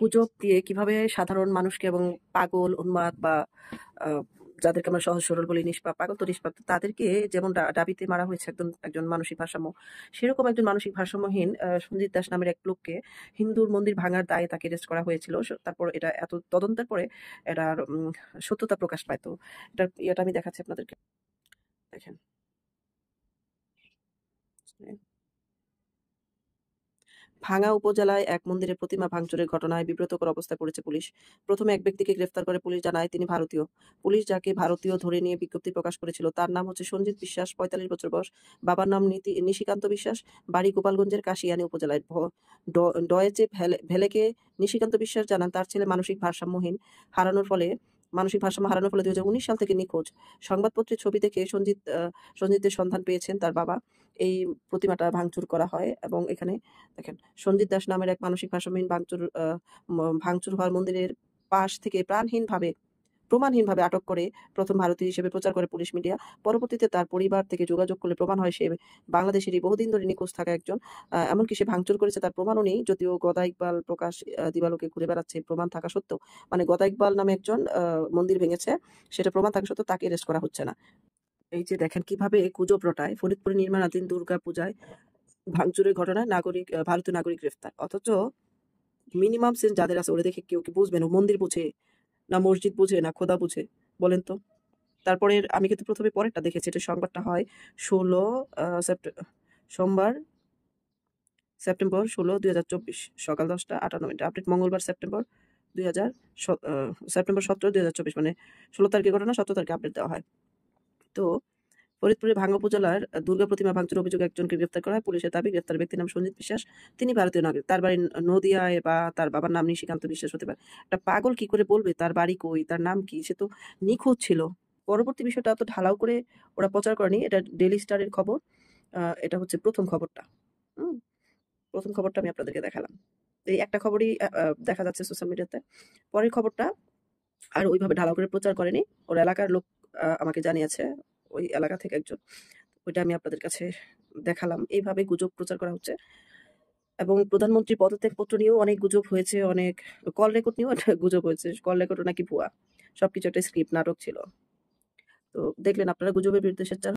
গুজব দিয়ে কিভাবে সাধারণ মানুষকে এবং পাগল, উন্মাদ বা আ যাদেরকে আমরা সহজ সরল বলি নিষ্পাপ, পাগল তো নিষ্পাপ। তো তাদেরকে যেমন ডাবিতে মারা হয়েছে একজন মানসিক ভারসাম্য। সেরকম একজন মানসিক ভারসাম্যহীন সঞ্জিত দাস নামের এক লোককে হিন্দুর মন্দির ভাঙার দায়ে তাকে অ্যারেস্ট করা হয়েছিল। তারপর এটা এত তদন্তের পরে এটার সত্যতা প্রকাশ পায়। তো এটার ইয়েটা আমি দেখাচ্ছি আপনাদেরকে। দেখেন। ভাঙ্গা উপজেলায় এক মন্দিরের প্রতিমা ভাঙচুরের ঘটনায় বিব্রতকর অবস্থায় পড়েছে পুলিশ। প্রথমে এক ব্যক্তিকে গ্রেফতার করে পুলিশ জানায় তিনি ভারতীয়। পুলিশ যাকে ভারতীয় ধরে নিয়ে বিজ্ঞপ্তি প্রকাশ করেছিল তার নাম হচ্ছে সঞ্জিত বিশ্বাস, ৪৫ বছর বয়স। বাবার নাম নিশিকান্ত বিশ্বাস, বাড়ি গোপালগঞ্জের কাশিয়ানী উপজেলায়। ডয়েচে ভেলেকে নিশিকান্ত বিশ্বাস জানান তার ছেলে মানসিক ভারসাম্য হারানোর ফলে ২০১৯ সাল থেকে নিখোঁজ। সংবাদপত্রের ছবি দেখে সঞ্জিতের সন্ধান পেয়েছেন তার বাবা। এই প্রতিমাটা ভাঙচুর করা হয় এবং এখানে দেখেন সঞ্জিত দাস নামের এক মানসিক ভারসাম্যহীন ভাঙচুর হওয়ার মন্দিরের পাশ থেকে প্রমাণহীনভাবে আটক করে প্রথম ভারতীয় হিসেবে প্রচার করে পুলিশ মিডিয়া। পরবর্তীতে তার পরিবার থেকে যোগাযোগ করলে প্রমাণ হয় সে বাংলাদেশেরই বহুদিন ধরে নিখোঁজ থাকা একজন। এমনকি সে ভাঙচুর করেছে তার প্রমাণও নেই, যদিও গদা ইকবাল প্রকাশ দিবালোকে ঘুরে বেড়াচ্ছে প্রমাণ থাকা সত্ত্বেও। মানে গদা ইকবাল নামে একজন মন্দির ভেঙেছে, সেটা প্রমাণ থাকা সত্ত্বেও তাকে অ্যারেস্ট করা হচ্ছে না। এই যে দেখেন কিভাবে গুজব রটায়। ফরিদপুরে নির্মাণাধীন দুর্গা পূজায় ভাঙচুরের ঘটনায় ভারতীয় নাগরিক গ্রেফতার। অথচ মিনিমাম সেন্স যাদের আছে ওরা দেখে কেউ কি বুঝবে না মন্দির বুঝে, না মসজিদ বুঝে, না খোদা বুঝে, বলেন তো? তারপরে আমি কিন্তু প্রথমে পরেরটা দেখেছি। এটা সংবাদটা হয় ১৬ সোমবার সেপ্টেম্বর ১৬, ২০২৪ সকাল ১০টা ৫৮ আপডেট মঙ্গলবার সেপ্টেম্বর ১৭, ২০২৪ মানে ১৬ তারিখের ঘটনা ১৭ তারিখে আপডেট দেওয়া হয়। তো ফরিদপুরের ভাঙ্গা উপজেলার দুর্গা প্রতিমা ভাঙচুর অভিযোগে একজনকে গ্রেফতার করা হয়। পুলিশের দাবি গ্রেফতার ব্যক্তির নাম সঞ্জিত বিশ্বাস। তিনি ভারতীয় নাগরিক। তার বাড়ি নদিয়ায় বা তার বাবার নাম নিশিকান্ত বিশ্বাস হতে পারে। একটা পাগল কি করে বলবে তার বাড়ি কই, তার নাম কি? সে তো নিখোঁজ ছিল। পরবর্তী বিষয়টা এত ঢালাও করে ওরা প্রচার করেনি। এটা ডেইলি স্টারের খবর। এটা হচ্ছে ১ম খবরটা। হুম? ১ম খবরটা আমি আপনাদেরকে দেখালাম। এই একটা খবরই দেখা যাচ্ছে সোশ্যাল মিডিয়াতে। পরের খবরটা আর ওইভাবে ঢালাও করে প্রচার করেনি। ওর এলাকার লোক আমাকে জানিয়েছে, ওই এলাকা থেকে একজন। ওইটা আমি আপনাদের কাছে দেখালাম। এইভাবে গুজব প্রচার করা হচ্ছে এবং প্রধানমন্ত্রীর পদত্যাগপত্র নিয়েও অনেক গুজব হয়েছে, অনেক কল রেকর্ড নিয়েও একটা গুজব হয়েছে। কল রেকর্ডও নাকি ভুয়া। সবকিছু একটা স্ক্রিপ্ট নাটক ছিল। তো দেখলেন আপনারা গুজবের বিরুদ্ধে সোচ্চার